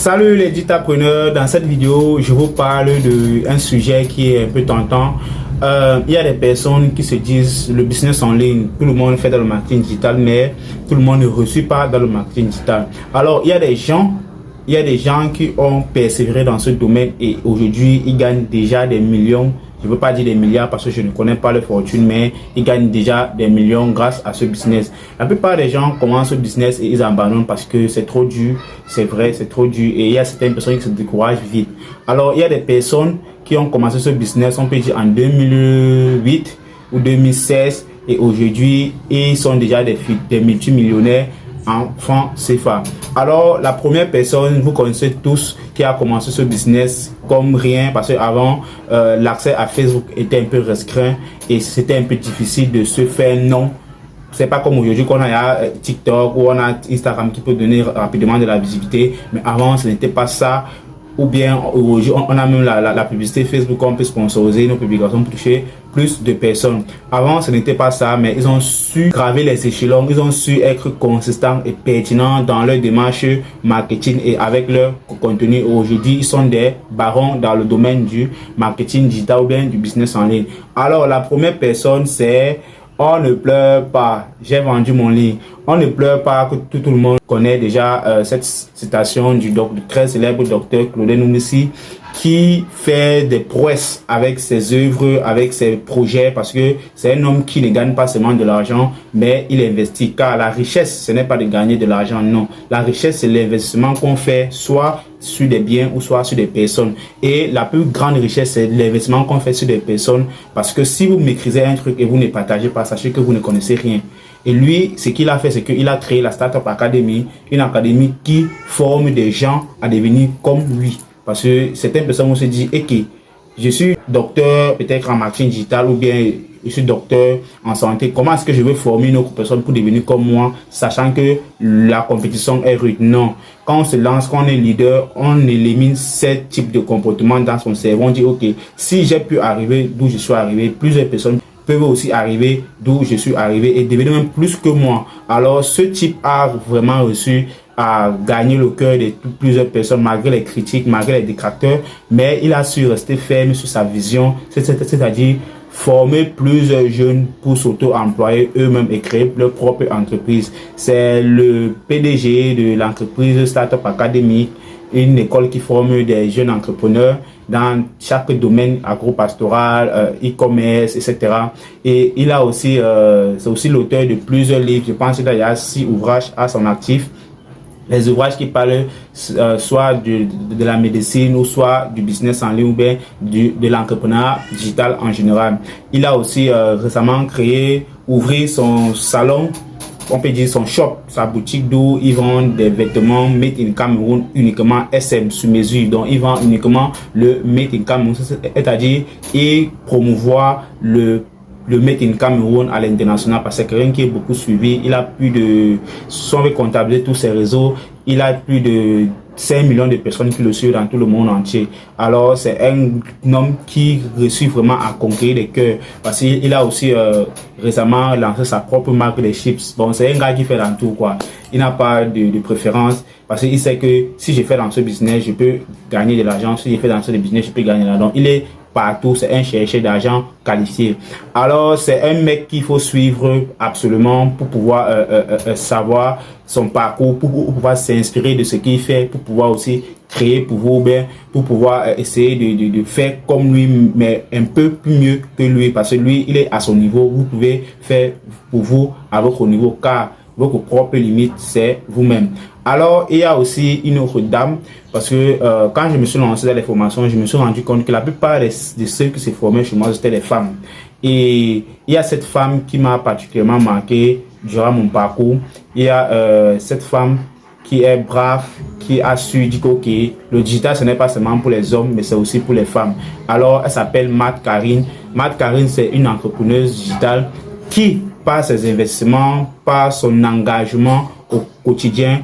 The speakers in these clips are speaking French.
Salut les digitapreneurs, dans cette vidéo je vous parle d'un sujet qui est un peu tentant. Il y a des personnes qui se disent le business en ligne, tout le monde fait dans le marketing digital, mais tout le monde ne reçoit pas dans le marketing digital. Alors il y a des gens qui ont persévéré dans ce domaine et aujourd'hui ils gagnent déjà des millions. Je ne veux pas dire des milliards parce que je ne connais pas leur fortune, mais ils gagnent déjà des millions grâce à ce business. La plupart des gens commencent ce business et ils abandonnent parce que c'est trop dur. C'est vrai, c'est trop dur et il y a certaines personnes qui se découragent vite. Alors, il y a des personnes qui ont commencé ce business, on peut dire en 2008 ou 2016 et aujourd'hui, ils sont déjà des multimillionnaires en francs CFA. Alors, la première personne, vous connaissez tous, qui a commencé ce business comme rien, parce qu'avant, l'accès à Facebook était un peu restreint et c'était un peu difficile de se faire nom. C'est pas comme aujourd'hui qu'on a TikTok ou on a Instagram qui peut donner rapidement de la visibilité, mais avant, ce n'était pas ça. Ou bien aujourd'hui on a même la publicité Facebook, on peut sponsoriser nos publications pour toucher plus de personnes. Avant ce n'était pas ça, mais ils ont su graver les échelons, ils ont su être consistants et pertinents dans leur démarche marketing et avec leur contenu. Aujourd'hui ils sont des barons dans le domaine du marketing digital ou bien du business en ligne. Alors la première personne c'est: on ne pleure pas, j'ai vendu mon lit. On ne pleure pas, que tout le monde connaît déjà cette citation du très célèbre docteur Claude Noumissi, qui fait des prouesses avec ses œuvres, avec ses projets, parce que c'est un homme qui ne gagne pas seulement de l'argent, mais il investit. Car la richesse, ce n'est pas de gagner de l'argent, non. La richesse, c'est l'investissement qu'on fait, soit sur des biens ou soit sur des personnes. Et la plus grande richesse, c'est l'investissement qu'on fait sur des personnes, parce que si vous maîtrisez un truc et vous ne partagez pas, sachez que vous ne connaissez rien. Et lui, ce qu'il a fait, c'est qu'il a créé la Startup Academy, une académie qui forme des gens à devenir comme lui. Parce que certaines personnes vont se dire, ok, je suis docteur peut-être en marketing digital ou bien je suis docteur en santé. Comment est-ce que je veux former une autre personne pour devenir comme moi, sachant que la compétition est rude? Non. Quand on se lance, quand on est leader, on élimine ce type de comportement dans son cerveau. On dit, ok, si j'ai pu arriver d'où je suis arrivé, plusieurs personnes peuvent aussi arriver d'où je suis arrivé et devenir même plus que moi. Alors ce type a vraiment reçu à gagner le cœur de plusieurs personnes malgré les critiques, malgré les détracteurs, mais il a su rester ferme sur sa vision, c'est-à-dire former plusieurs jeunes pour s'auto-employer eux-mêmes et créer leur propre entreprise. C'est le PDG de l'entreprise Startup Academy, une école qui forme des jeunes entrepreneurs dans chaque domaine agro-pastoral, e-commerce, etc. Et il a aussi, c'est aussi l'auteur de plusieurs livres. Je pense qu'il y a 6 ouvrages à son actif. Les ouvrages qui parlent soit de la médecine ou soit du business en ligne ou bien de l'entrepreneuriat digital en général. Il a aussi récemment ouvert son salon, on peut dire son shop, sa boutique d'où il vend des vêtements made in Cameroun, uniquement SM sur mesure. Donc il vend uniquement le made in Cameroun, c'est-à-dire il promouvoir le made in Cameroun à l'international, parce que c'est quelqu'un qui est beaucoup suivi. Il a plus de, si on veut comptabiliser tous ses réseaux, il a plus de 5 millions de personnes qui le suivent dans tout le monde entier. Alors c'est un homme qui réussit vraiment à conquérir les cœurs, parce qu'il a aussi récemment lancé sa propre marque de chips. Bon, c'est un gars qui fait dans tout, quoi. Il n'a pas de préférence, parce qu'il sait que si je fais dans ce business, je peux gagner de l'argent. Si je fais dans ce business, je peux gagner de l'argent. Il est partout, c'est un chercheur d'argent qualifié. Alors c'est un mec qu'il faut suivre absolument pour pouvoir savoir son parcours, pour pouvoir s'inspirer de ce qu'il fait, pour pouvoir aussi créer pour vous, pour pouvoir essayer de faire comme lui, mais un peu plus mieux que lui, parce que lui il est à son niveau. Vous pouvez faire pour vous à votre niveau, car votre propre limite c'est vous-même. Alors il y a aussi une autre dame, parce que quand je me suis lancé dans les formations, je me suis rendu compte que la plupart de ceux qui se formaient chez moi c'était des femmes. Et il y a cette femme qui m'a particulièrement marqué durant mon parcours. Il y a cette femme qui est brave, qui a su dire que okay, le digital ce n'est pas seulement pour les hommes, mais c'est aussi pour les femmes. Alors elle s'appelle Matt Karine. Matt Karine, c'est une entrepreneuse digitale qui, par ses investissements, par son engagement au quotidien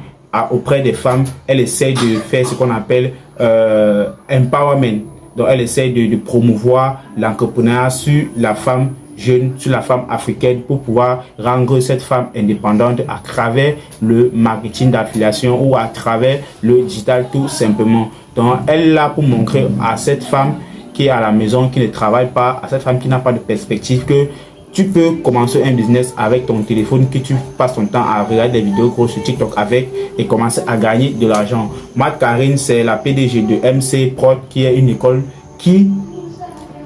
auprès des femmes, elle essaie de faire ce qu'on appelle empowerment. Donc elle essaie de promouvoir l'entrepreneuriat sur la femme jeune sur la femme africaine pour pouvoir rendre cette femme indépendante à travers le marketing d'affiliation ou à travers le digital tout simplement. Donc elle est là pour montrer à cette femme qui est à la maison, qui ne travaille pas, à cette femme qui n'a pas de perspective, que tu peux commencer un business avec ton téléphone, que tu passes ton temps à regarder des vidéos grosses sur TikTok avec et commencer à gagner de l'argent. Matt Karine, c'est la PDG de MC Prod, qui est une école qui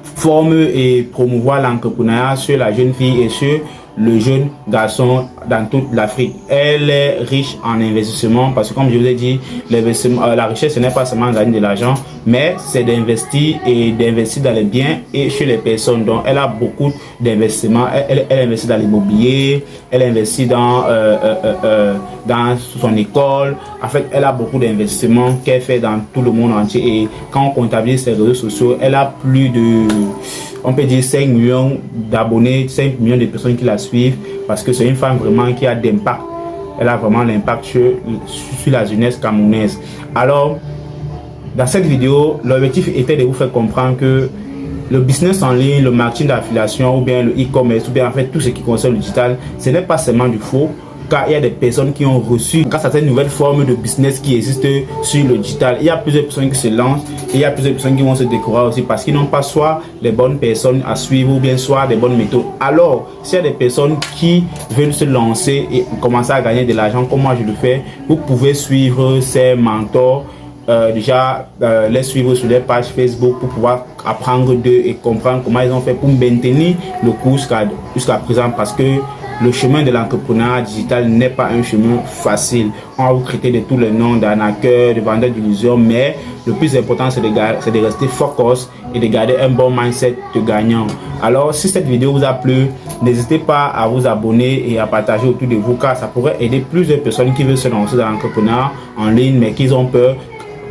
forme et promouvoir l'entrepreneuriat sur la jeune fille et sur le jeune garçon dans toute l'Afrique. Elle est riche en investissement parce que, comme je vous ai dit, la richesse, ce n'est pas seulement gagner de l'argent, mais c'est d'investir et d'investir dans les biens et chez les personnes. Donc, elle a beaucoup d'investissements. Elle investit dans l'immobilier, elle investit dans son école. En fait, elle a beaucoup d'investissements qu'elle fait dans tout le monde entier. Et quand on comptabilise ses réseaux sociaux, elle a plus de, on peut dire, 5 millions d'abonnés, 5 millions de personnes qui la suivent, parce que c'est une femme vraiment qui a d'impact. Elle a vraiment l'impact sur la jeunesse camerounaise. Alors, dans cette vidéo, l'objectif était de vous faire comprendre que le business en ligne, le marketing d'affiliation ou bien le e-commerce ou bien en fait tout ce qui concerne le digital, ce n'est pas seulement du faux, car il y a des personnes qui ont reçu grâce à cette nouvelle forme de business qui existe sur le digital. Il y a plusieurs personnes qui se lancent et il y a plusieurs personnes qui vont se décourager aussi parce qu'ils n'ont pas soit les bonnes personnes à suivre ou bien soit des bonnes méthodes. Alors, s'il y a des personnes qui veulent se lancer et commencer à gagner de l'argent comme moi je le fais, vous pouvez suivre ces mentors. Les suivre sur les pages Facebook pour pouvoir apprendre d'eux et comprendre comment ils ont fait pour maintenir le cours jusqu'à présent, parce que le chemin de l'entrepreneuriat digital n'est pas un chemin facile. On va vous traiter de tous les noms d'arnaqueurs, de vendeurs d'illusions, mais le plus important c'est de rester focus et de garder un bon mindset de gagnant. Alors si cette vidéo vous a plu, n'hésitez pas à vous abonner et à partager autour de vous, car ça pourrait aider plusieurs personnes qui veulent se lancer dans l'entrepreneuriat en ligne mais qui ont peur.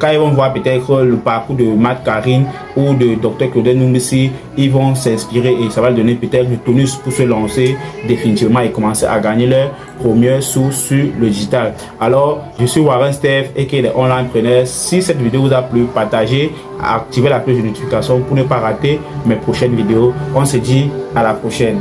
Quand ils vont voir peut-être le parcours de Matt Karine ou de Dr Claudel Ndoumessi, ils vont s'inspirer et ça va donner peut-être le tonus pour se lancer définitivement et commencer à gagner leur première sous sur le digital. Alors, je suis Warren Steph et les onlinepreneurs. Si cette vidéo vous a plu, partagez, activez la cloche de notification pour ne pas rater mes prochaines vidéos. On se dit à la prochaine.